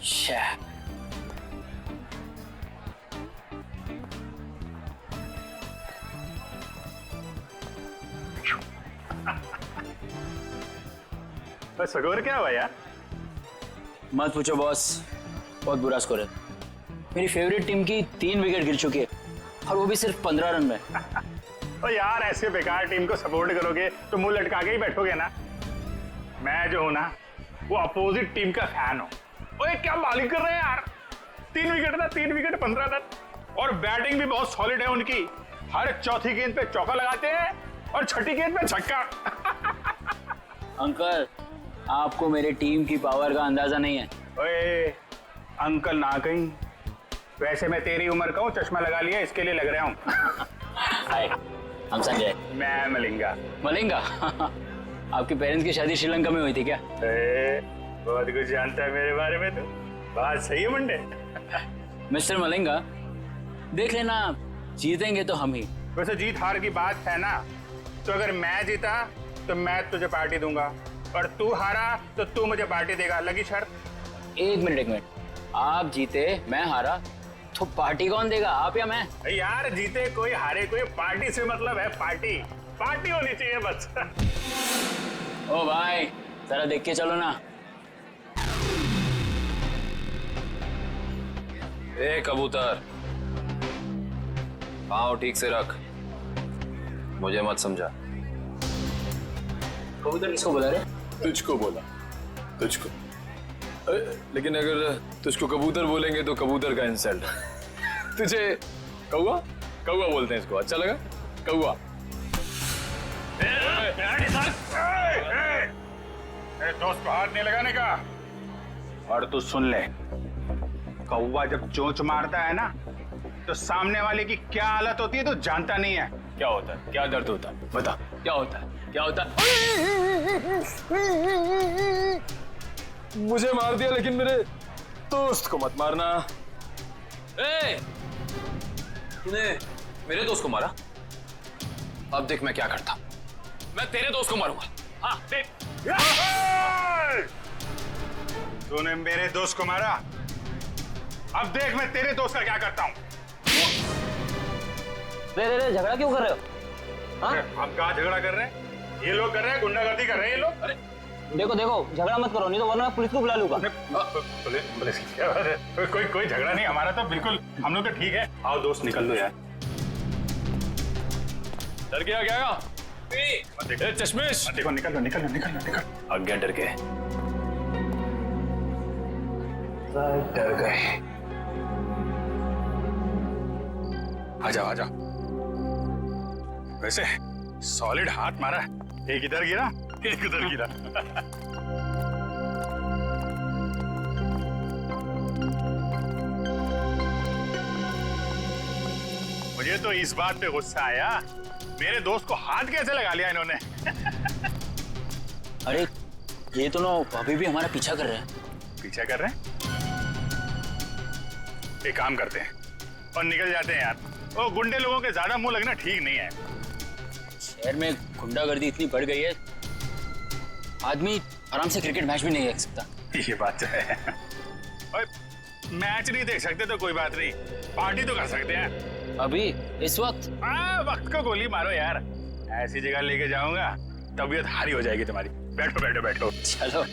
शह। स्कोर क्या हुआ यार? मत पूछो बॉस, बहुत बुरा स्कोर है। मेरी फेवरेट टीम की 3 विकेट गिर चुकी है और वो भी सिर्फ 15 रन में। तो यार ऐसे बेकार टीम को सपोर्ट करोगे तो मुंह लटका के ही बैठोगे ना। मैं जो हूं ना वो अपोजिट टीम का फैन हूं। ओए क्या बॉलिंग कर रहे हैं यार, 3 विकेट था, 3 विकेट 15 रन। और बैटिंग भी बहुत सॉलिड है उनकी। हर चौथी गेंद पे चौका लगाते हैं और छठी गेंद पे छक्का। अंकल, आपको मेरे टीम की पावर का अंदाजा नहीं है। ओए अंकल ना कहीं, वैसे मैं तेरी उम्र का हूँ, चश्मा लगा लिया इसके लिए लग रहा हूँ। हाय, हम संजय। मैं मलिंगा। मलिंगा? आपके पेरेंट्स की शादी श्रीलंका में हुई थी क्या? बहुत कुछ जानता है मेरे बारे में तो। बात सही है मुंडे। मिस्टर मलिंगा, देख लेना, जीतेंगे तो हम ही। वैसे जीत हार की बात है ना, तो अगर मैं जीता तो मैं तुझे पार्टी दूंगा और तू हारा तो तू मुझे पार्टी देगा। लगी शर्त? एक मिनट, आप जीते मैं हारा तो पार्टी कौन देगा, आप या मैं? यार जीते कोई हारे कोई, पार्टी से मतलब है पार्टी। पार्टी होनी चाहिए बस। ओ भाई, जरा देख के चलो ना। ए कबूतर, पाँव ठीक से रख, मुझे मत समझा। कबूतर किसको बुला रहे? तुझको बोला, तुझको। लेकिन अगर तुझको कबूतर बोलेंगे तो कबूतर का इंसल्ट। तुझे कौवा कौवा बोलते हैं इसको, अच्छा लगा? कौवा। दोस्त को हाथ नहीं लगाने का। और तू सुन ले, कौवा जब चोंच मारता है ना तो सामने वाले की क्या हालत होती है तो जानता नहीं है। क्या होता है, क्या दर्द होता है, बता क्या होता है, क्या होता है? मुझे मार दिया लेकिन मेरे दोस्त को मत मारना। ए, तूने मेरे दोस्त को मारा? अब देख मैं क्या करता, मैं तेरे दोस्त को मारूंगा। हाँ देख। तूने मेरे दोस्त को मारा, अब देख मैं तेरे दोस्त का क्या करता हूँ। रे झगड़ा क्यों कर रहे हो? हाँ? आप कहाँ झगड़ा कर रहे हैं? ये लोग कर रहे हैं, गुंडागर्दी कर रहे हैं ये लोग। अरे देखो झगड़ा मत करो, नहीं तो वरना मैं पुलिस को बुला लूंगा। पुलिस की क्या बात है? कोई झगड़ा नहीं, हमारा तो बिल्कुल, हम लोग तो ठीक है। आओ दोस्त निकल लो यार। डर गया क्या? चश्मिश देखो, निकल लो। आज्ञा डर गए, डर गए। आ जाओ। वैसे सॉलिड हाथ मारा, एक इधर गिरा एक उधर गिरा। मुझे तो इस बात पे गुस्सा आया, मेरे दोस्त को हाथ कैसे लगा लिया इन्होंने। अरे ये तो ना अभी भी हमारा पीछा कर रहे हैं। पीछा कर रहे हैं? एक काम करते हैं और निकल जाते हैं यार। वो गुंडे लोगों के ज्यादा मुंह लगना ठीक नहीं है। शहर में गुंडागर्दी इतनी बढ़ गई है, आदमी आराम से क्रिकेट मैच भी नहीं देख सकता। ये बात तो है। और मैच नहीं देख सकते तो कोई बात नहीं, पार्टी तो कर सकते हैं। अभी इस वक्त? वक्त को गोली मारो यार, ऐसी जगह लेके जाऊंगा तबीयत हारी हो जाएगी तुम्हारी। बैठो। चलो।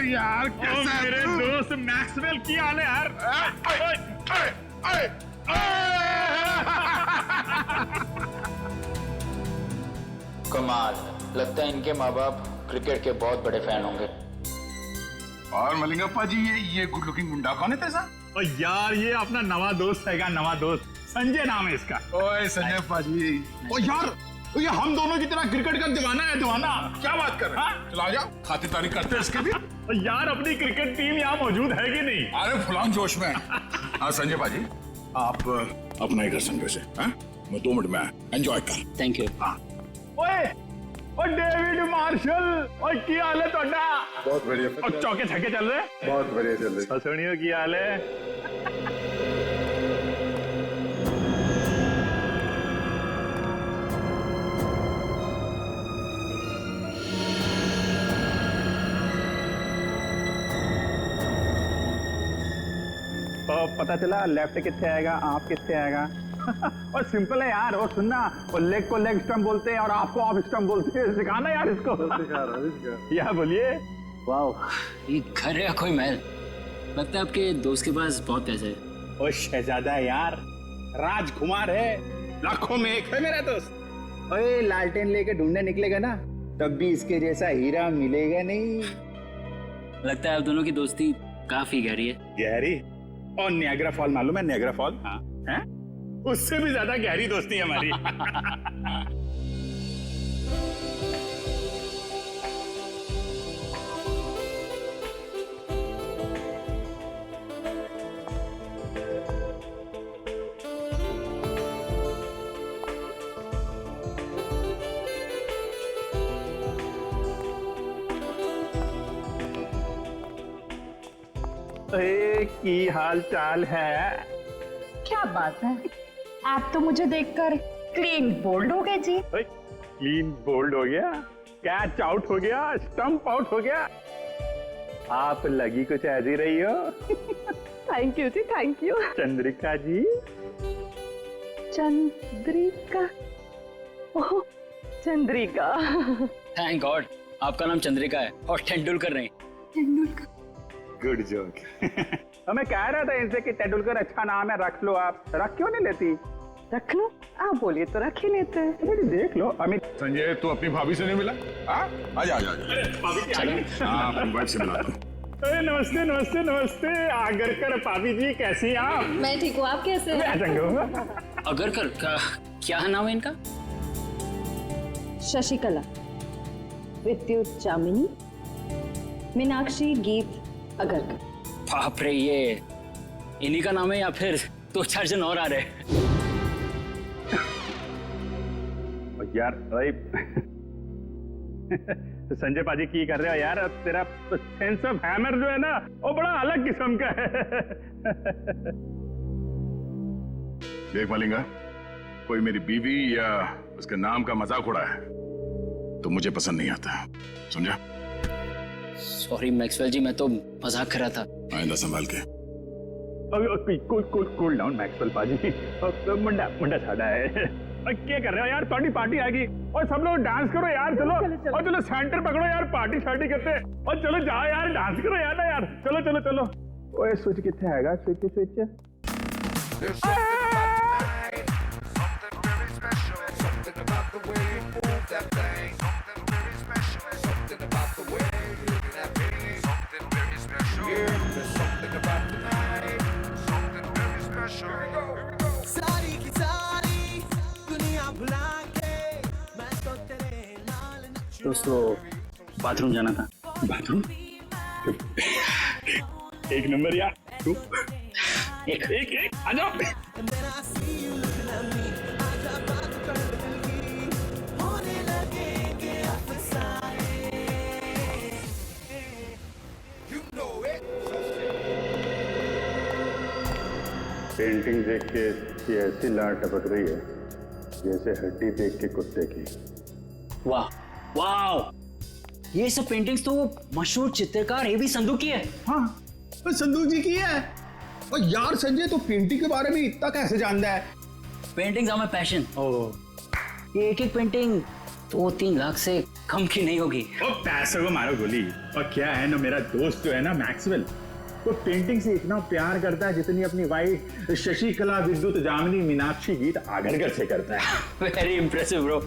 यार मेरे दोस्त मैक्सवेल की हाल है यार। कमाल, लगता है इनके माँ बाप क्रिकेट के बहुत बड़े फैन होंगे। और मलिंगप्पा जी, ये गुड लुकिंग गुंडा कौन है तेरा? और यार ये अपना नवा दोस्त है, नवा दोस्त संजय नाम है इसका। ओए संजय पाजी। ओ यार तो ये हम दोनों की तरह क्रिकेट का दीवाना है, दीवाना। क्या बात कर रहे हैं? चला जाओ, खातिरदारी करते हैं इसके भी। यार अपनी क्रिकेट टीम यहाँ मौजूद है कि नहीं? अरे फुलान जोश में। हाँ संजय पाजी, आप अपना ही कर संजय से, हाँ? मैं 2 मिनट में एंजॉय कर। Thank you. हाँ ओए ओ डेविड मार्शल, ओए की हाल है तोड़ा? बहुत बढ़िया। और चौके छक्के चल रहे? बहुत बढ़िया चल रही। हसनियो की हाल है? तो पता चला लेफ्ट किससे आएगा, आप किससे आएगा। और सिंपल है यार, और सुनना, वो लेग को लेग स्टंप बोलते हैं और आपको ऑफ स्टंप बोलते हैं। सिखाना यार इसको। या बोलिए। वाह, ये घर है या कोई महल? लगता है आपके दोस्त के पास बहुत पैसे है। ओ शहजादा है यार, राजकुमार है, लाखों में एक है मेरा दोस्त। ओए लालटेन लेके ढूंढने निकलेगा ना, तब भी इसके जैसा हीरा मिलेगा नहीं। लगता है आप दोनों की दोस्ती काफी गहरी है। गहरी? और नियाग्रा फॉल मालूम है? Niagara fall? हाँ। हैं? उससे भी ज्यादा गहरी दोस्ती है हमारी। की हाल चाल है? क्या बात है, आप तो मुझे देखकर क्लीन बोल्ड हो गए जी। क्लीन बोल्ड हो गया, कैच आउट हो गया, स्टंप आउट हो गया। आप लगी कुछ ऐसी रही हो। थैंक यू जी, thank you. Chandrika ji. Chandrika? Oh Chandrika. Thank god आपका नाम चंद्रिका है और तेंदुलकर नहीं। तेंदुलकर? Good joke. मैं कह रहा था इनसे कि तेंदुलकर अच्छा नाम है, रख लो आप। रख क्यों नहीं लेती? रख लो, आप बोलिए तो रख ही लेते हैं। देख लो अमित। संजय, तू अपनी भाभी से नहीं मिला? हाँ, आजा आजा आजा। भाभी जी आ गई। हाँ, अपनी वाइफ से मिलाता हूँ। अरे नमस्ते नमस्ते नमस्ते। आगरकर भाभी जी, कैसी हैं आप? मैं ठीक हूँ, आप कैसे हैं? अगर कर क्या नाम है इनका? शशिकला, विद्युत चामिनी, मीनाक्षी, गीत अगरकर। बाप रे, ये इन्हीं का नाम है या फिर 2-4 जन और आ रहे हैं? यार संजय पाजी की कर रहे हो यार? तेरा सेंस ऑफ हैमर जो है ना, वो बड़ा अलग किस्म का है। देख मालिंगा, कोई मेरी बीवी या उसके नाम का मजाक उड़ा है तो मुझे पसंद नहीं आता, समझा? सॉरी मैक्सवेल जी, मैं तो मजाक कर रहा था। आइंदा संभाल के। कूल डाउन मैक्सवेल पाजी। मुंडा मुंडा सादा है। क्या कर रहे हो यार? पार्टी आ गई और सब लोग डांस करो यार। चलो और चलो सेंटर पकड़ो यार, पार्टी शार्टी करते हैं। और चलो जाओ यार, डांस करो यार ना यार। चलो चलो चलो। ओए स्विच कितने आएगा? स्विच दोस्तों बाथरूम जाना था। बाथरूम? एक नंबर यार। एक आ जाओ। पेंटिंग देख के ये ऐसी लार टपक रही है जैसे हड्डी देख के कुत्ते की। वाह वाह, ये सब पेंटिंग्स तो मशहूर चित्रकार एबी संधू की है। हाँ, तो संधू जी की है। और यार संजय तो पेंटिंग के बारे में इतना कैसे जानता है? Paintings are my passion. ये एक पेंटिंग 2-3 लाख से कम की नहीं होगी। ओ पैसों को मारो गोली। और क्या है ना, मेरा दोस्त जो है ना मैक्सवेल, वो पेंटिंग से इतना प्यार करता है जितनी अपनी वाइफ शशिकला, विद्युत जामिनी, मीनाक्षी, गीत आगरकर से करता है। Very impressive bro.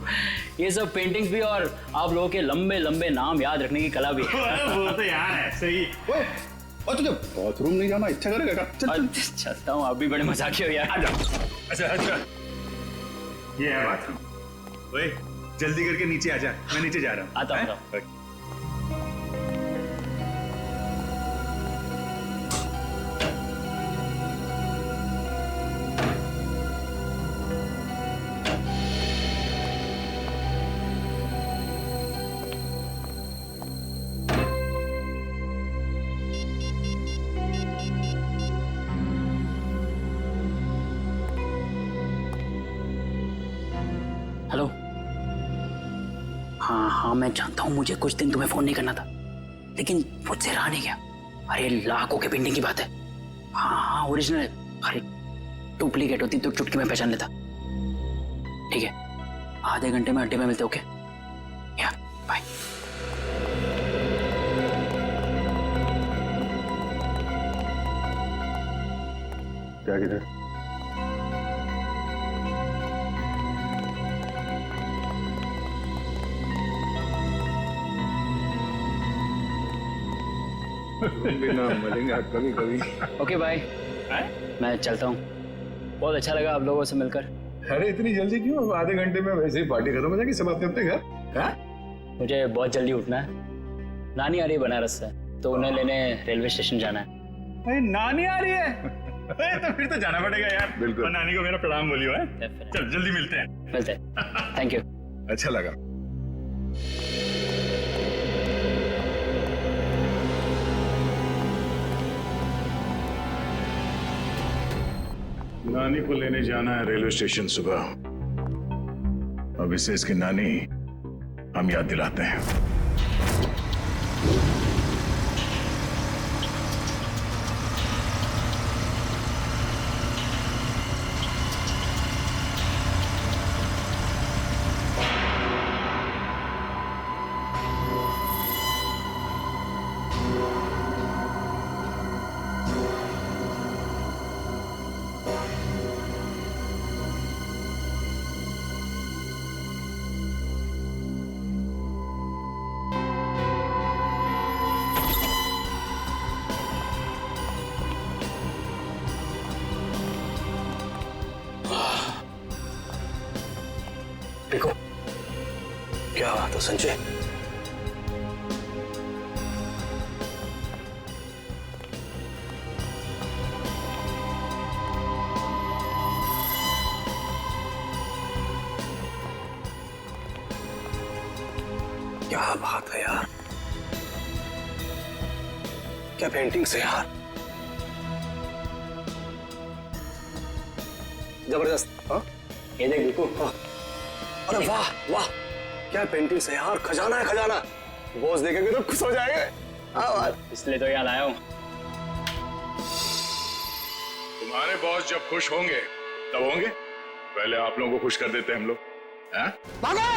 ये सब पेंटिंग्स भी और आप लोगों के लंबे लंबे नाम याद रखने की कला भी है। वो तो यार ऐसे ही। और तुझे बाथरूम नहीं जाना इच्छा करेगा? चलता हूँ, आप भी बड़े मजाकी हो यार। अच्छा ये है बाथरूम। ओए जल्दी करके नीचे आ जा, मैं नीचे जा रहा हूँ। आता हूँ, हैं? आता हूँ। हेलो। हाँ हाँ, मैं जानता हूँ मुझे कुछ दिन तुम्हें फोन नहीं करना था, लेकिन मुझसे रहा नहीं गया। अरे लाखों के बिकने की बात है। हाँ हाँ, ओरिजिनल है। अरे डुप्लीकेट होती तो चुटकी में पहचान लेता। ठीक है, आधे घंटे में अड्डे में मिलते। ओके या बाय। क्या किधर? बिना मिलेंगे कभी कभी। ओके बाय, मैं चलता हूँ। बहुत अच्छा लगा आप लोगों से मिलकर। अरे इतनी जल्दी क्यों? आधे घंटे में वैसे ही पार्टी खत्म हो जाएगी, सब अपने अपने घर। हाँ? मुझे बहुत जल्दी उठना है। नानी आ रही है बनारस से, तो उन्हें लेने रेलवे स्टेशन जाना है। अरे नानी आ रही है? अरे तो फिर तो जाना पड़ेगा यार। बिल्कुल। और नानी को मेरा प्रणाम बोलियो है। Definitely. चल जल्दी मिलते हैं। मिलते हैं। Thank you. अच्छा लगा। नानी को लेने जाना है रेलवे स्टेशन सुबह। अब इसे इसकी नानी हम याद दिलाते हैं। देखो क्या बात है संजय। क्या बात है यार, क्या पेंटिंग्स है यार, जबरदस्त। हाँ ये देख देखो। हाँ। अरे वाह वाह, क्या पेंटिंग्स है यार, खजाना है खजाना। बॉस देखेंगे तो खुश हो जाएंगे। हाँ बात। इसलिए तो यहाँ लाया हूँ। तुम्हारे बॉस जब खुश होंगे तब होंगे, पहले आप लोगों को खुश कर देते हैं हम लोग। हाँ? भागो।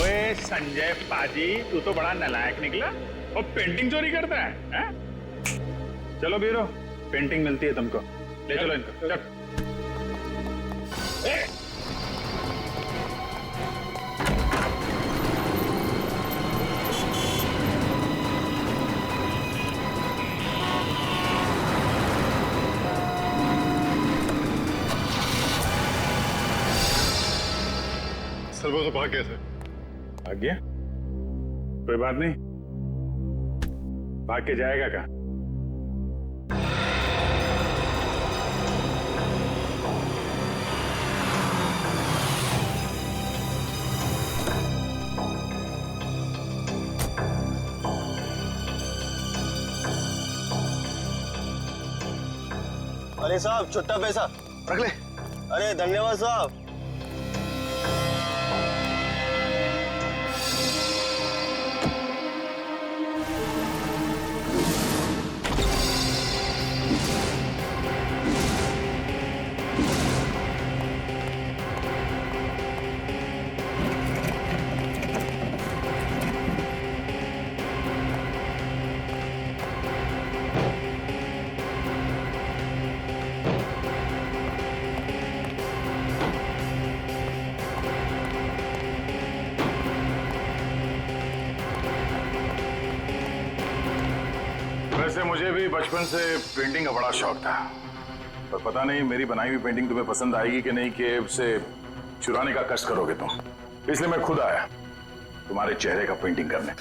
ओए संजय पाजी, तू तो बड़ा नालायक निकला और पेंटिंग चोरी करता है, हैं? चलो बीरो, पेंटिंग मिलती है तुमको। ले चलो इनको। चल। सर वो तो भाग गया सर। भाग गया? कोई बात नहीं, भाग के जाएगा कहाँ? अरे साहब छुट्टा पैसा रख ले। अरे धन्यवाद साहब। वैसे मुझे भी बचपन से पेंटिंग का बड़ा शौक था, पर पता नहीं मेरी बनाई हुई पेंटिंग तुम्हें पसंद आएगी कि नहीं, कि उसे चुराने का कष्ट करोगे तुम। इसलिए मैं खुद आया तुम्हारे चेहरे का पेंटिंग करने।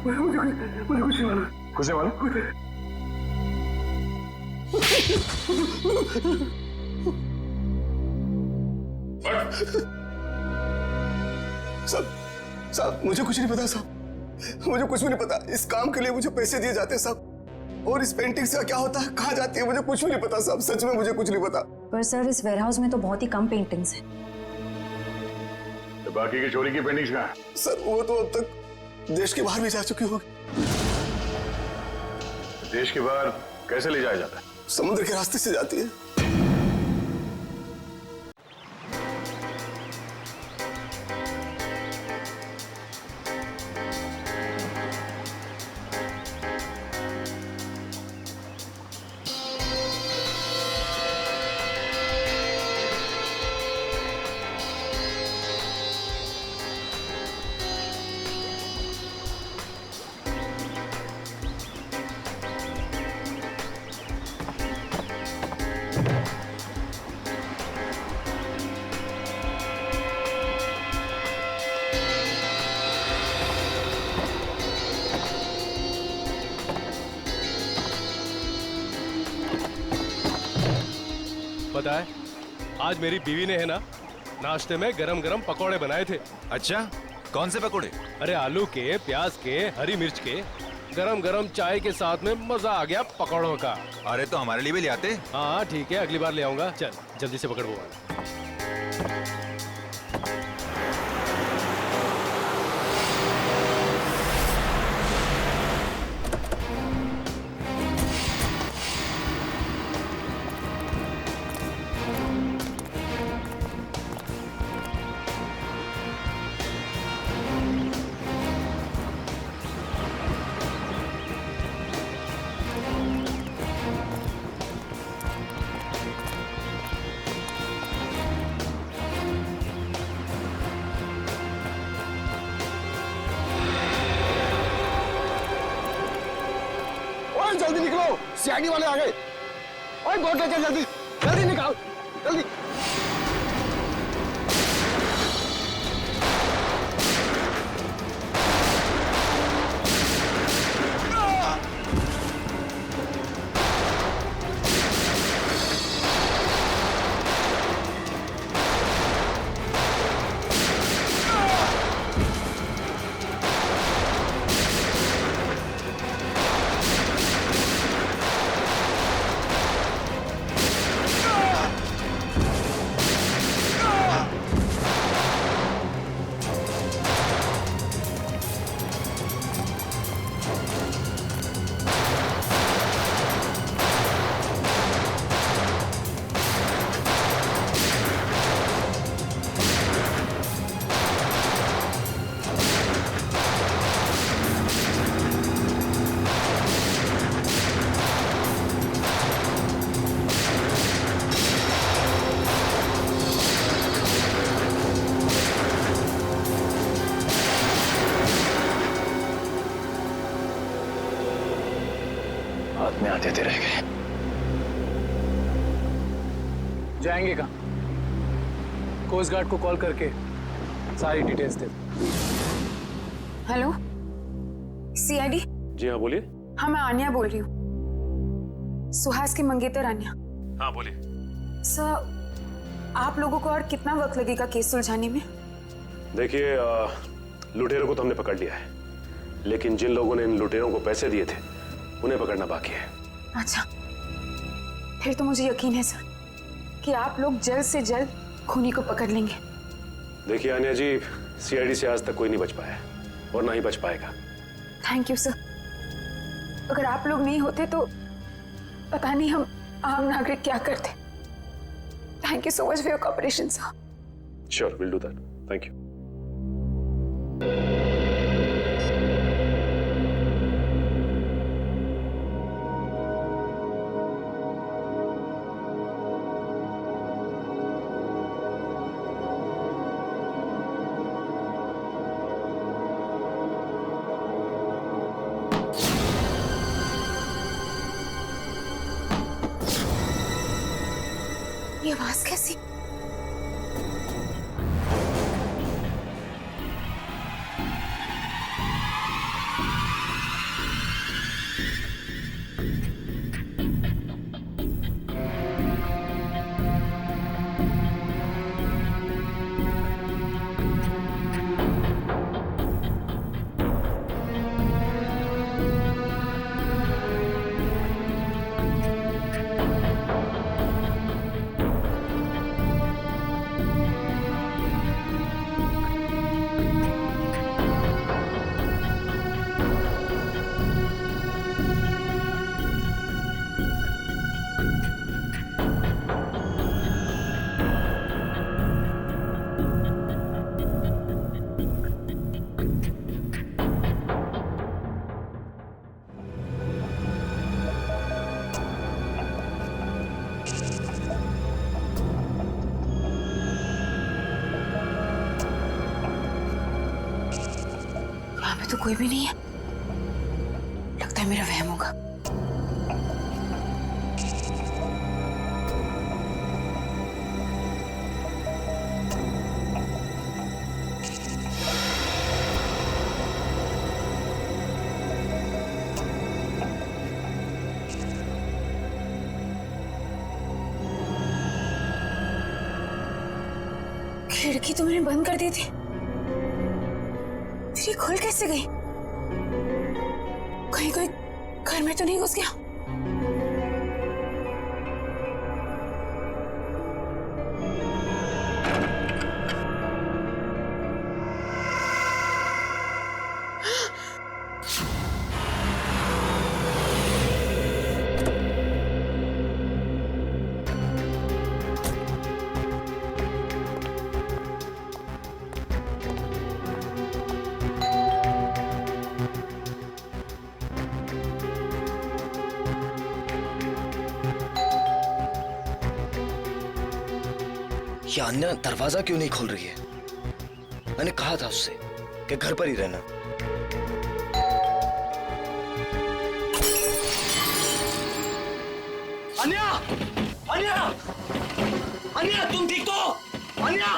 मुझे कुछ नहीं मालूम। कुछ नहीं मालूम? साहब मुझे कुछ नहीं पता साहब, मुझे कुछ भी नहीं पता। इस काम के लिए मुझे पैसे दिए जाते हैं साहब, और इस पेंटिंग से क्या होता है, कहाँ जाती है, मुझे कुछ भी नहीं पता साहब। सच में मुझे कुछ नहीं पता। पर सर इस वेयरहाउस में तो बहुत ही कम पेंटिंग्स हैं। तो बाकी की चोरी की पेंटिंग्स कहाँ हैं? सर वो तो अब तक देश के बाहर भी जा चुकी होगी। देश के बाहर कैसे ले जाया जाता है? समुद्र के रास्ते से जाती है। पता है आज मेरी बीवी ने है ना नाश्ते में गरम गरम पकौड़े बनाए थे। अच्छा, कौन से पकोड़े? अरे आलू के, प्याज के, हरी मिर्च के, गरम गरम चाय के साथ में मजा आ गया पकौड़ों का। अरे तो हमारे लिए भी ले आते। हाँ ठीक है, अगली बार ले आऊंगा। चल जल्दी से पकड़ वो। जल्दी निकलो, सीआईडी वाले आ गए। ओए बोट लेके जल्दी जल्दी निकाल, जल्दी। हाथ में आते थे रह गए। जाएंगे कहाँ? कोस्ट गार्ड को कॉल करके सारी डिटेल्स दे। Hello CID. जी हाँ बोलिए। हाँ मैं आन्या बोल रही हूँ, सुहास की मंगेतर आन्या। हाँ बोलिए। सर आप लोगों को और कितना वक्त लगेगा केस सुलझाने में? देखिए लुटेरों को तो हमने पकड़ लिया है, लेकिन जिन लोगों ने इन लुटेरों को पैसे दिए थे उन्हें पकड़ना बाकी है। अच्छा फिर तो मुझे यकीन है सर कि आप लोग जल्द से जल्द खूनी को पकड़ लेंगे। देखिए आन्या जी, सीआईडी से आज तक कोई नहीं बच पाया और ना ही बच पाएगा। Thank you sir. अगर आप लोग नहीं होते तो पता नहीं हम आम नागरिक क्या करते। Thank you so much for your cooperation sir. Sure, will do that. Thank you. आवाज कैसी? तो कोई भी नहीं है। लगता है मेरा वहम होगा। खिड़की तो मैंने बंद कर दी थी, फिर ये खुल कैसे गई? कहीं कोई घर में तो नहीं घुस गया? ये अन्या दरवाजा क्यों नहीं खोल रही है? मैंने कहा था उससे कि घर पर ही रहना। अन्या! अन्या! अन्या, तुम ठीक तो? अन्या!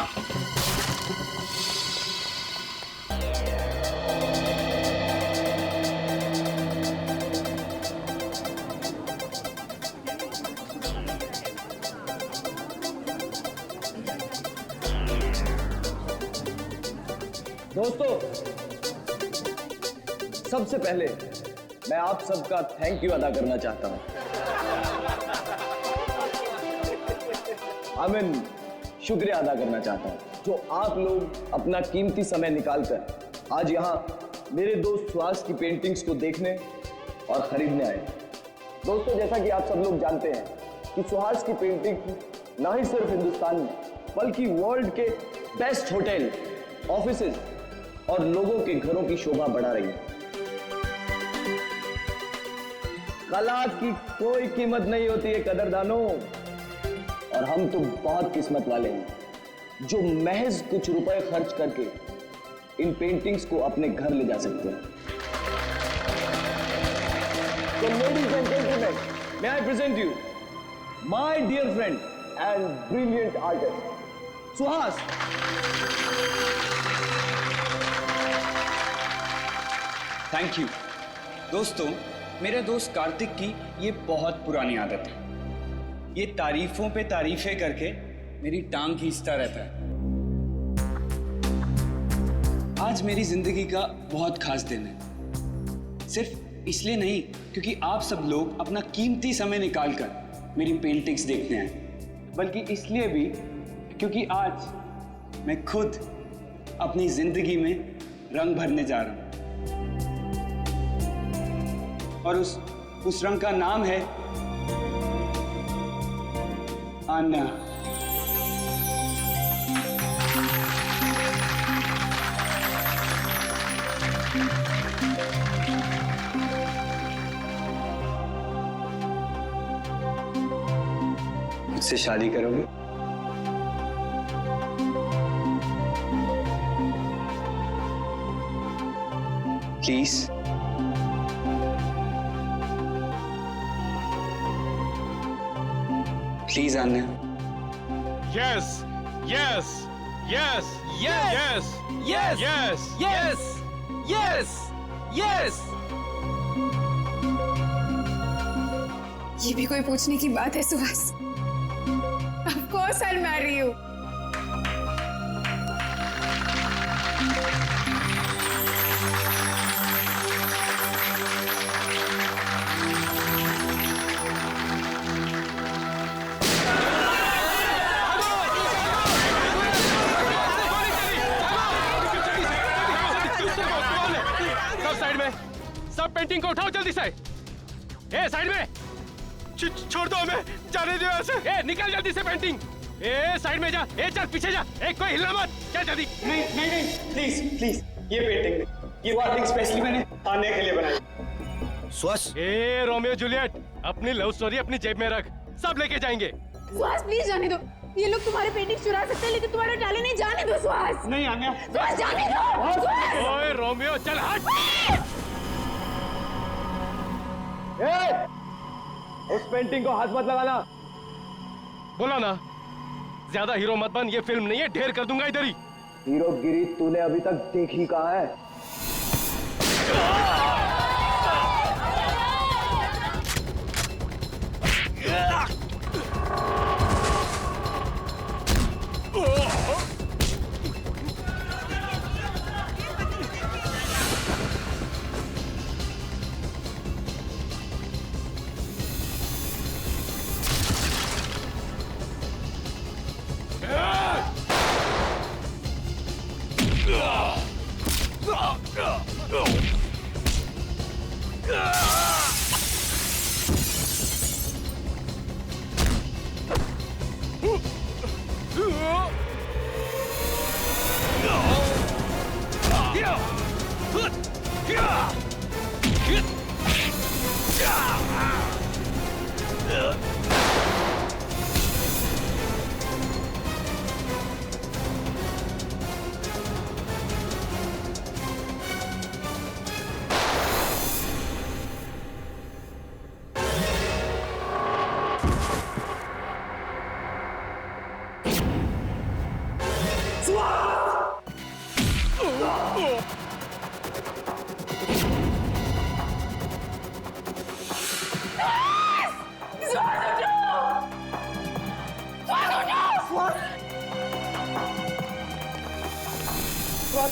दोस्तों, सबसे पहले मैं आप सबका थैंक यू अदा करना चाहता हूं। शुक्रिया अदा करना चाहता हूं जो आप लोग अपना कीमती समय निकालकर आज यहां मेरे दोस्त सुहास की पेंटिंग्स को देखने और खरीदने आए। दोस्तों, जैसा कि आप सब लोग जानते हैं कि सुहास की पेंटिंग ना ही सिर्फ हिंदुस्तान में बल्कि वर्ल्ड के बेस्ट होटल, ऑफिसेज और लोगों के घरों की शोभा बढ़ा रही है। कला की कोई कीमत नहीं होती है कदरदानों, और हम तो बहुत किस्मत वाले हैं जो महज कुछ रुपए खर्च करके इन पेंटिंग्स को अपने घर ले जा सकते हैं। तो ladies and gentleman, may I present you my dear friend and brilliant artist Suhas. Thank you. दोस्तों, मेरे दोस्त कार्तिक की ये बहुत पुरानी आदत है। ये तारीफों पे तारीफें करके मेरी टांग खींचता रहता है। आज मेरी जिंदगी का बहुत खास दिन है, सिर्फ इसलिए नहीं क्योंकि आप सब लोग अपना कीमती समय निकालकर मेरी पेंटिंग्स देखने आए, बल्कि इसलिए भी क्योंकि आज मैं खुद अपनी जिंदगी में रंग भरने जा रहा हूं, और उस रंग का नाम है अन्ना। मुझसे शादी करोगे? Please. Please Anna, Yes, yes, yes, yes, yes, yes, yes, yes, yes. ये भी कोई पूछने की बात है Suhas? Of course I'll marry you. सब साइड में, सब पेंटिंग को उठाओ जल्दी से। ए साइड में, छोड़ दो हमें, जाने दो ऐसे। ए निकल जल्दी से पेंटिंग। ए साइड में जा, ए चल पीछे जा, ए कोई हिलना मत, चल जल्दी। नहीं नहीं नहीं, प्लीज प्लीज, ये पेंटिंग नहीं, ये पेंटिंग स्पेशली मैंने आने के लिए बनाई। सुहास, ए रोमियो जूलियट, अपनी लव स्टोरी अपनी जेब में रख, सब लेके जाएंगे। सुहास प्लीज जाने दो, ये लोग तुम्हारे पेंटिंग चुरा सकते हैं लेकिन तुम्हारा टैलेंट नहीं, जाने दो सुहास। नहीं आन्या, सुहास जाने दो। सुहास! ओए रोमियो चल हट। उस पेंटिंग को हाथ मत लगाना। बोला ना, ज्यादा हीरो मत बन, ये फिल्म नहीं है, ढेर कर दूंगा इधर ही। हीरोगिरी तूने अभी तक देखी कहाँ है?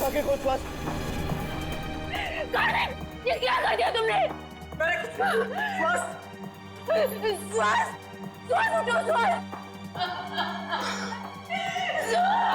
आगे को श्वास। ये क्या कर दिया तुमने? श्वास, श्वास, श्वास उठो, श्वास। श्वास।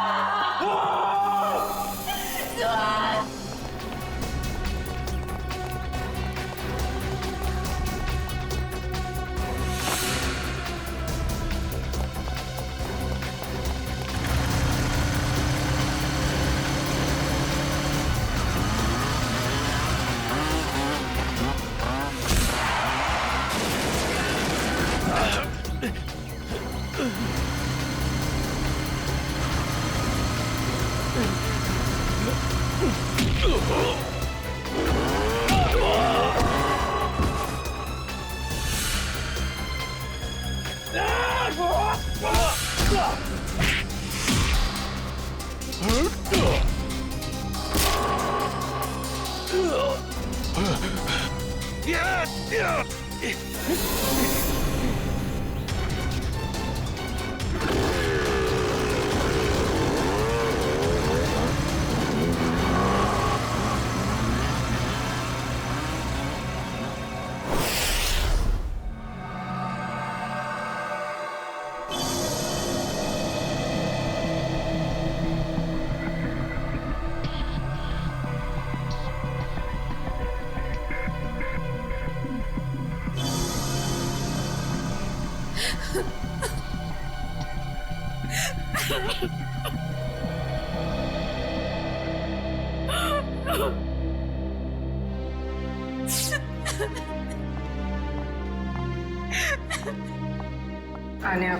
आन्या,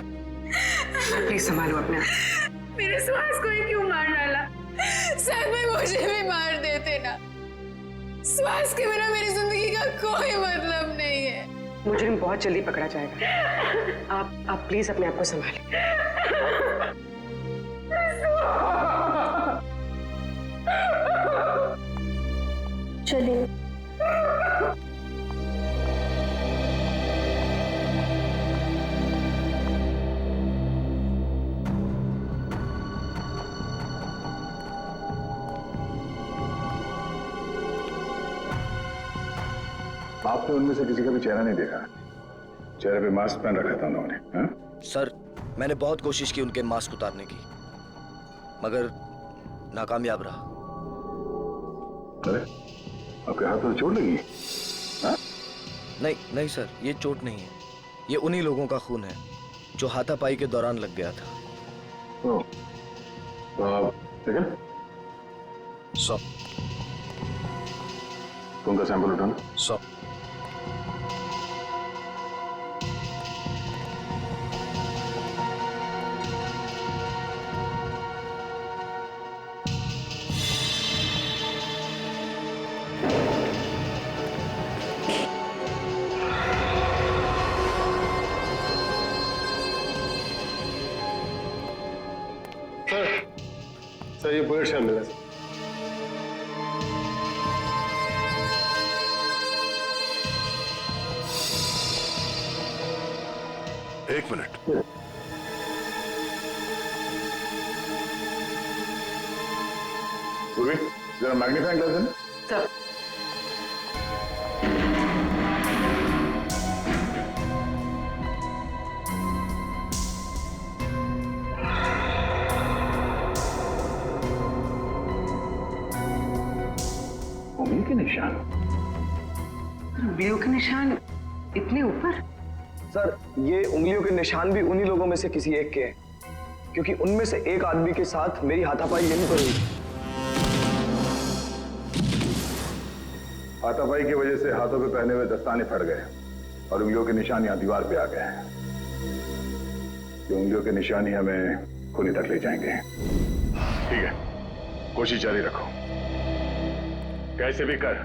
प्लीज संभालो अपने आप। मेरे श्वास को ही क्यों मार डाला? शायद में मुझे भी मार देते ना। श्वास के बिना मेरी जिंदगी का कोई मतलब नहीं है। मुजरिम बहुत जल्दी पकड़ा जाएगा। आप प्लीज अपने आप को संभालें। चलिए। आपने उनमें से किसी का भी चेहरा नहीं देखा? चेहरे पे मास्क पहन रखा था उन्होंने। हाँ? सर, मैंने बहुत कोशिश की उनके मास्क उतारने की, मगर नाकामयाब रहा। अरे, आपके हाथ पर चोट लगी? हाँ? नहीं नहीं सर, ये चोट नहीं है। ये उन्हीं लोगों का खून है जो हाथापाई के दौरान लग गया था। तो आप ठीक है? खून का सैंपल उठाना। सर ये बुलेट शामिल है। एक मिनट। पूर्वी, जरा मैग्नीफाइंग ग्लास देना। सर, उंगली के निशान। उंगलियों के निशान इतने ऊपर? सर, ये उंगलियों के निशान भी उन्हीं लोगों में से किसी एक के हैं, क्योंकि उनमें से एक आदमी के साथ मेरी हाथापाई यहीं पर हुई। हाथापाई की वजह से हाथों पे पहने हुए दस्ताने फट गए और उंगलियों के निशान यहाँ दीवार पे आ गए हैं। ये उंगलियों के निशान ही हमें खूनी तक ले जाएंगे। ठीक है, कोशिश जारी रखो। कैसे भी कर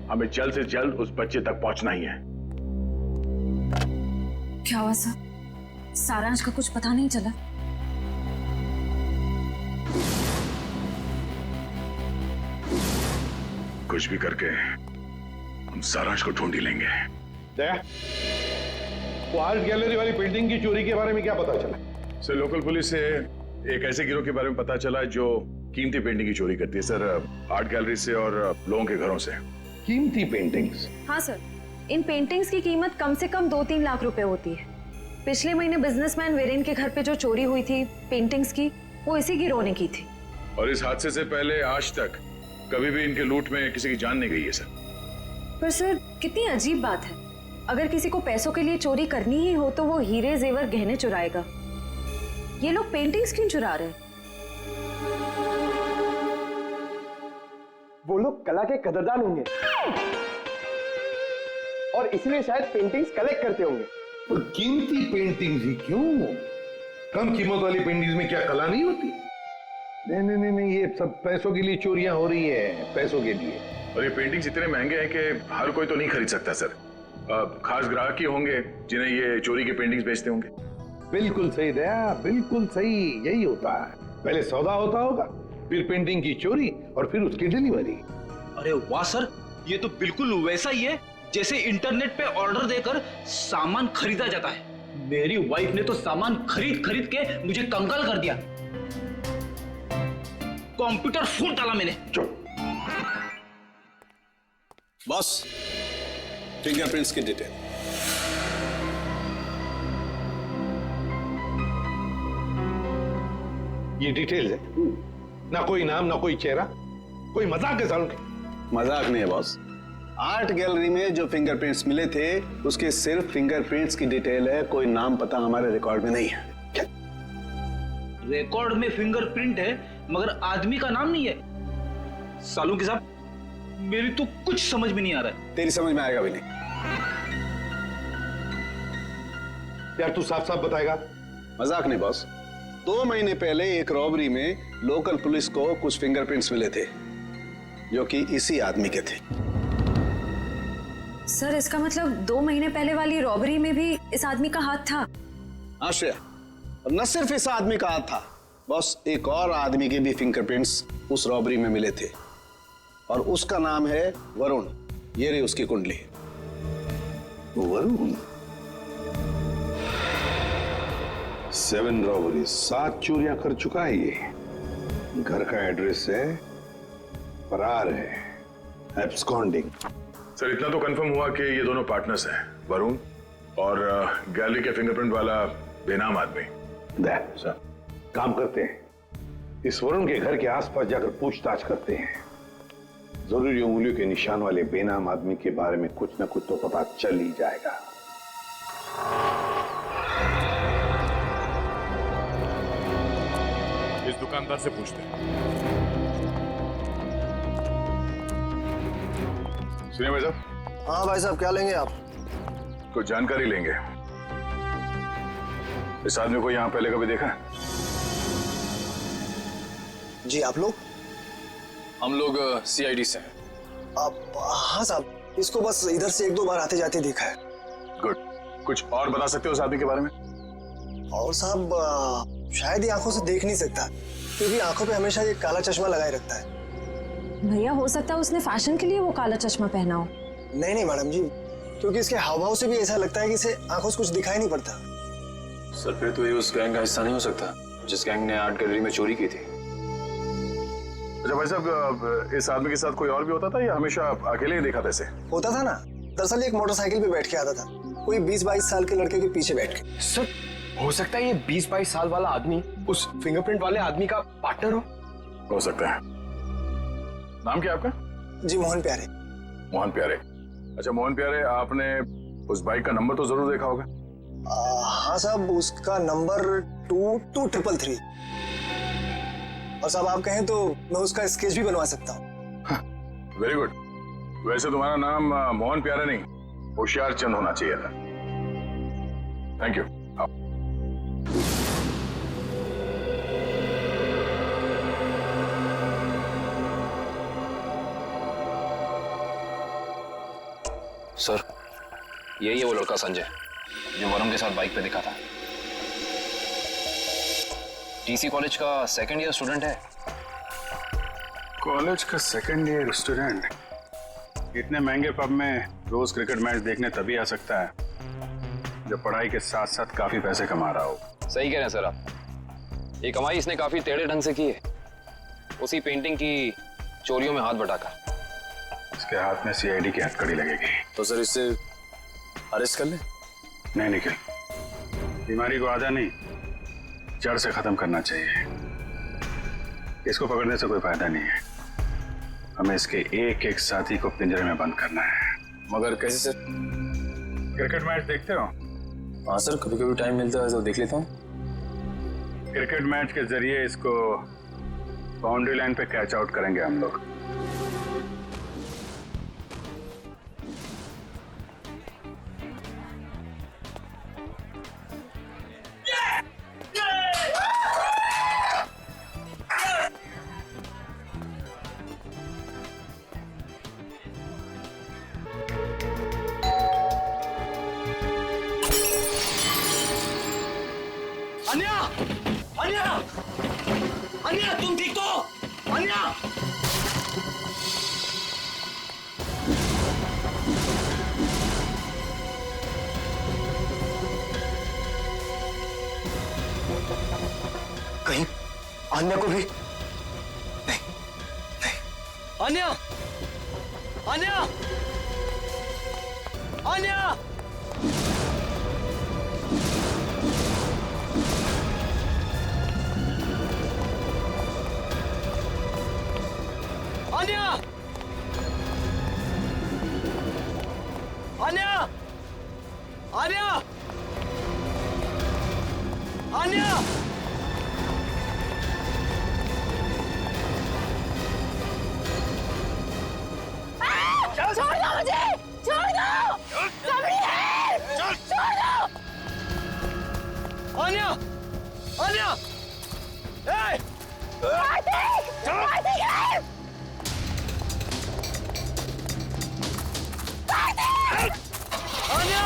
हमें जल्द से जल्द उस बच्चे तक पहुंचना ही है। क्या हुआ सर? सारांश का कुछ पता नहीं चला? कुछ भी करके हम सारांश को ढूंढ ही लेंगे। जया, वो आर्ट गैलरी वाली पेंटिंग की चोरी के बारे में क्या पता चला? सर, लोकल पुलिस से एक ऐसे गिरोह के बारे में पता चला जो कीमती पेंटिंग की चोरी करती है सर, आर्ट गैलरी से और लोगों के घरों से। कीमती पेंटिंग्स? हाँ सर, इन पेंटिंग्स की कीमत कम से कम 2-3 लाख रुपए होती है। पिछले महीने बिजनेसमैन वीरेन के घर पे जो चोरी हुई थी पेंटिंग्स की, वो इसी गिरोह ने की थी। और इस हादसे से पहले आज तक कभी भी इनके लूट में किसी की जान नहीं गई है सर। पर सर, कितनी अजीब बात है, अगर किसी को पैसों के लिए चोरी करनी ही हो तो वो हीरे जेवर गहने चुराएगा। ये लोग पेंटिंग्स क्यों चुरा रहे हैं? वो लोग कला के कदरदान होंगे और इसलिए शायद पेंटिंग्स कलेक्ट करते होंगे। तो कीमती पेंटिंग्स ही क्यों? कम कीमत वाली पेंटिंग्स में क्या कला नहीं होती? नहीं नहीं नहीं नहीं, ये सब पैसों के लिए चोरियां हो रही है, पैसों के लिए। और ये पेंटिंग्स इतने महंगे हैं कि हर कोई तो नहीं खरीद सकता सर। खास ग्राहक ही होंगे जिन्हें ये चोरी के पेंटिंग्स बेचते होंगे। बिल्कुल सही दया, बिल्कुल सही, यही होता है। पहले सौदा होता होगा, फिर पेंटिंग की चोरी और फिर उसकी डिलीवरी। अरे वाह सर, ये तो बिल्कुल वैसा ही है जैसे इंटरनेट पे ऑर्डर देकर सामान खरीदा जाता है। मेरी वाइफ ने तो सामान खरीद खरीद के मुझे कंगाल कर दिया। कंप्यूटर फूट डाला मैंने। बॉस, फिंगरप्रिंट्स की डिटेल। ये डिटेल्स है, ना कोई नाम ना कोई चेहरा, कोई मजाक है सालों की? मजाक नहीं है बॉस। आर्ट गैलरी में जो फिंगरप्रिंट्स मिले थे उसके सिर्फ फिंगरप्रिंट्स की डिटेल है, कोई नाम पता हमारे रिकॉर्ड में नहीं है। रिकॉर्ड में फिंगरप्रिंट है मगर आदमी का नाम नहीं है। सालू के साहब, मेरी तो कुछ समझ में नहीं आ रहा है। तेरी समझ में आएगा भी नहीं। यार तू साफ साफ बताएगा? मजाक नहीं बॉस। 2 महीने पहले एक रॉबरी में लोकल पुलिस को कुछ फिंगरप्रिंट्स मिले थे जो कि इसी आदमी के थे। सर, इसका मतलब 2 महीने पहले वाली रॉबरी में भी इस आदमी का हाथ था? आश्रया, और न सिर्फ इस आदमी का हाथ था बॉस, एक और आदमी के भी फिंगरप्रिंट्स उस रॉबरी में मिले थे और उसका नाम है वरुण। ये रही उसकी कुंडली। वरुण 7 रॉबरी, 7 चोरियां कर चुका है ये। घर का एड्रेस है, फरार है, एब्सकॉन्डिंग। सर इतना तो कंफर्म हुआ कि ये दोनों पार्टनर्स हैं, वरुण और गैलरी के फिंगरप्रिंट वाला बेनाम आदमी। सर काम करते हैं, इस वरुण के घर के आसपास जाकर पूछताछ करते हैं। जरूरी उंगलियों के निशान वाले बेनाम आदमी के बारे में कुछ ना कुछ तो पता चल ही जाएगा। इस दुकानदार से पूछते हैं। सुनिए भाई साहब। हाँ भाई साहब, क्या लेंगे आप? कुछ जानकारी लेंगे। इस आदमी को यहाँ पहले कभी देखा है? जी, आप लोग? हम लोग CID से हैं। हाँ साहब, इसको बस इधर से 1-2 बार आते जाते देखा है। गुड। कुछ और बता सकते हो उस आदमी के बारे में? और साहब शायद ये आंखों से देख नहीं सकता, क्योंकि आंखों पे हमेशा ये काला चश्मा लगाए रखता है। भैया हो सकता है उसने फैशन के लिए वो काला चश्मा पहना हो। नहीं मैडम जी, क्योंकि इसके हाव भाव से भी ऐसा लगता है कि इसे आंखों से कुछ दिखाई नहीं पड़ता। सर फिर तो ये उस गैंग का हिस्सा नहीं हो सकता जिस गैंग ने आर्ट गैलरी में चोरी की थी। अच्छा भाई साहब, इस आदमी के साथ कोई और भी होता था या हमेशा अकेले ही देखा था इसे? होता था ना, दरअसल एक मोटरसाइकिल पे बैठ के आता था, कोई 20-22 साल के लड़के के पीछे बैठ के। सर हो सकता है ये 20-22 साल वाला आदमी उस फिंगरप्रिंट वाले आदमी का पार्टनर हो सकता है। नाम क्या आपका? जी, मोहन प्यारे। मोहन प्यारे। अच्छा मोहन प्यारे, आपने उस बाइक का नंबर तो जरूर देखा होगा? हाँ साहब, उसका नंबर 22333। और साहब आप कहें तो मैं उसका स्केच भी बनवा सकता हूँ। Very good. वैसे तुम्हारा नाम मोहन प्यारे नहीं, होशियार चंद होना चाहिए था। Thank you. सर यही है वो लड़का संजय जो वरुण के साथ बाइक पे दिखा था। TC कॉलेज का 2nd ईयर स्टूडेंट है। कॉलेज का 2nd ईयर स्टूडेंट इतने महंगे पब में रोज क्रिकेट मैच देखने तभी आ सकता है जब पढ़ाई के साथ साथ काफी पैसे कमा रहा हो। सही कह रहे हैं सर आप। ये कमाई इसने काफी टेढ़े ढंग से की है, उसी पेंटिंग की चोरियों में हाथ बटाकर। इसके हाथ में CID की हथकड़ी लगेगी। तो सर इससे अरेस्ट कर ले? नहीं निखिल, बीमारी को आधा नहीं जड़ से खत्म करना चाहिए। इसको पकड़ने से कोई फायदा नहीं है, हमें इसके एक साथी को पिंजरे में बंद करना है। मगर कैसे सर? क्रिकेट मैच देखते हो? हाँ सर, कभी कभी टाइम मिलता है तो देख लेता हूँ। क्रिकेट मैच के जरिए इसको बाउंड्री लाइन पे कैच आउट करेंगे हम लोग। अन्या! अन्या! अन्या, तुम ठीक तो? अन्या! कहीं अन्या को भी अन्या! अन्या! अन्या! अन्या! अन्या! अन्या! अन्या! छोड़ दो मुझे! छोड़ दो! सबरी है! छोड़ दो! अन्या! अन्या! ए! कार्तिक! कार्तिक है! कार्तिक! अन्या!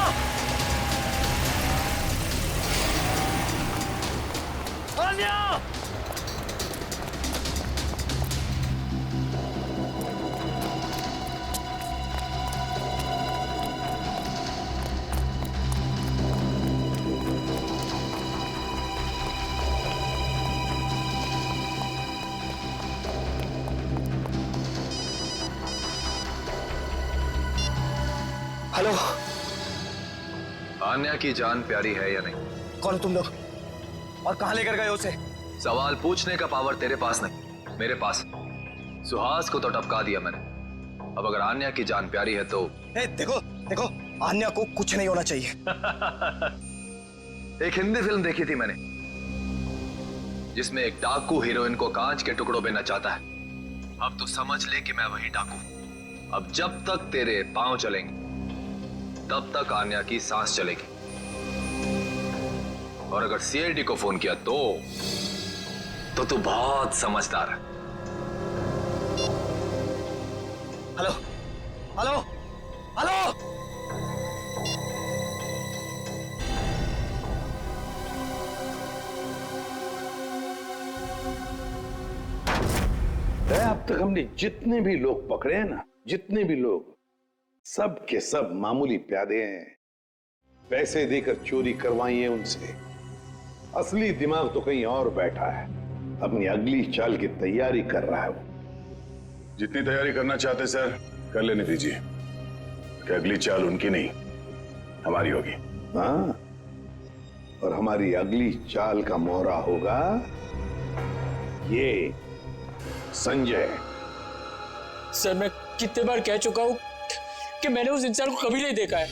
हेलो, आन्या की जान प्यारी है या नहीं? कौन तुम लोग और कहां लेकर गए उसे? सवाल पूछने का पावर तेरे पास नहीं, मेरे पास। सुहास को तो टपका दिया मैंने। अब अगर आन्या की जान प्यारी है तो देखो देखो, आन्या को कुछ नहीं होना चाहिए। एक हिंदी फिल्म देखी थी मैंने जिसमें एक डाकू हीरोइन को कांच के टुकड़ों में नचाता है। अब तो समझ ले कि मैं वही डाकू। अब जब तक तेरे पांव चलेंगे तब तक आन्या की सांस चलेगी। और अगर सीआईडी को फोन किया तो तू बहुत समझदार है। हेलो हेलो हेलो, अब तक हमने जितने भी लोग पकड़े हैं ना, जितने भी लोग, सब के सब मामूली प्यादे हैं। पैसे देकर चोरी करवाई है उनसे। असली दिमाग तो कहीं और बैठा है, अपनी अगली चाल की तैयारी कर रहा है वो। जितनी तैयारी करना चाहते सर कर लेने दीजिए, कि अगली चाल उनकी नहीं हमारी होगी। हाँ, और हमारी अगली चाल का मोहरा होगा ये संजय। सर मैं कितने बार कह चुका हूं कि मैंने उस इंसान को कभी नहीं देखा है।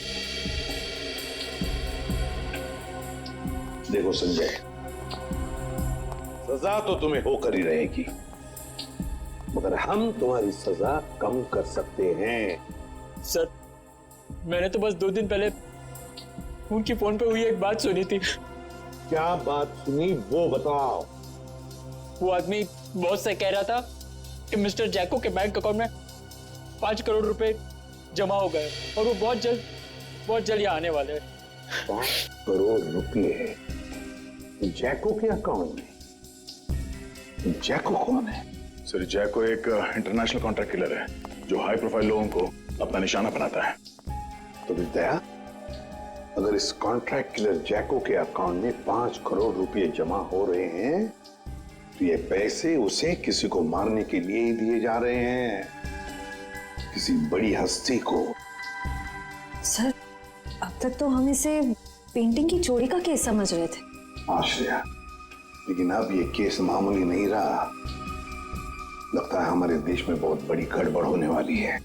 देखो संजय, सजा तो तुम्हें होकर ही रहेगी, मगर हम तुम्हारी सजा कम कर सकते हैं। सर मैंने तो बस 2 दिन पहले उनकी फोन पे हुई एक बात सुनी थी। क्या बात सुनी वो बताओ। वो आदमी बॉस से कह रहा था कि मिस्टर जैको के बैंक अकाउंट में 5 करोड़ रुपए जमा हो गए और वो बहुत जल्द यहाँ आने वाले हैं। 5 करोड़ रुपए जैको के अकाउंट में? जैको कौन है? सर जैको एक इंटरनेशनल कॉन्ट्रैक्ट किलर है जो हाई प्रोफाइल लोगों को अपना निशाना बनाता है। तो दया, अगर इस कॉन्ट्रैक्ट किलर जैको के अकाउंट में 5 करोड़ रुपए जमा हो रहे हैं तो ये पैसे उसे किसी को मारने के लिए ही दिए जा रहे हैं, किसी बड़ी हस्ती को। सर अब तक तो हम इसे पेंटिंग की चोरी का केस समझ रहे थे। आश्रया, लेकिन अब ये केस मामूली नहीं रहा। लगता है हमारे देश में बहुत बड़ी गड़बड़ होने वाली है।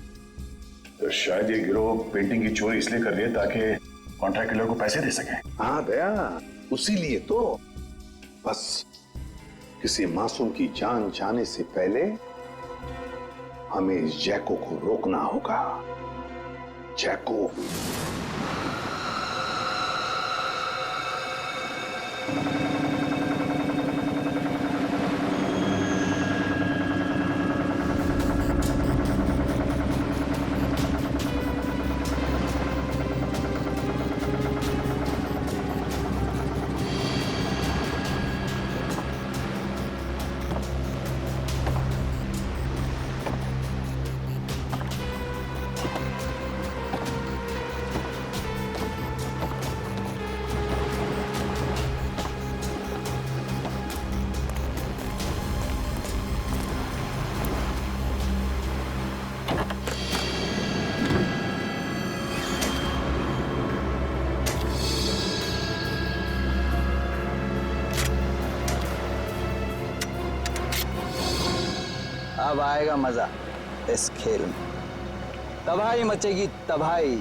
तो शायद ये गिरोह पेंटिंग की चोरी इसलिए कर रही है ताकि कॉन्ट्रैक्ट किलर को पैसे दे सके। हाँ दया, उसी लिए तो। बस किसी मासूम की जान जाने से पहले हमें इस जैको को रोकना होगा। जैको अब आएगा मजा इस खेल में। तबाही मचेगी, तबाही।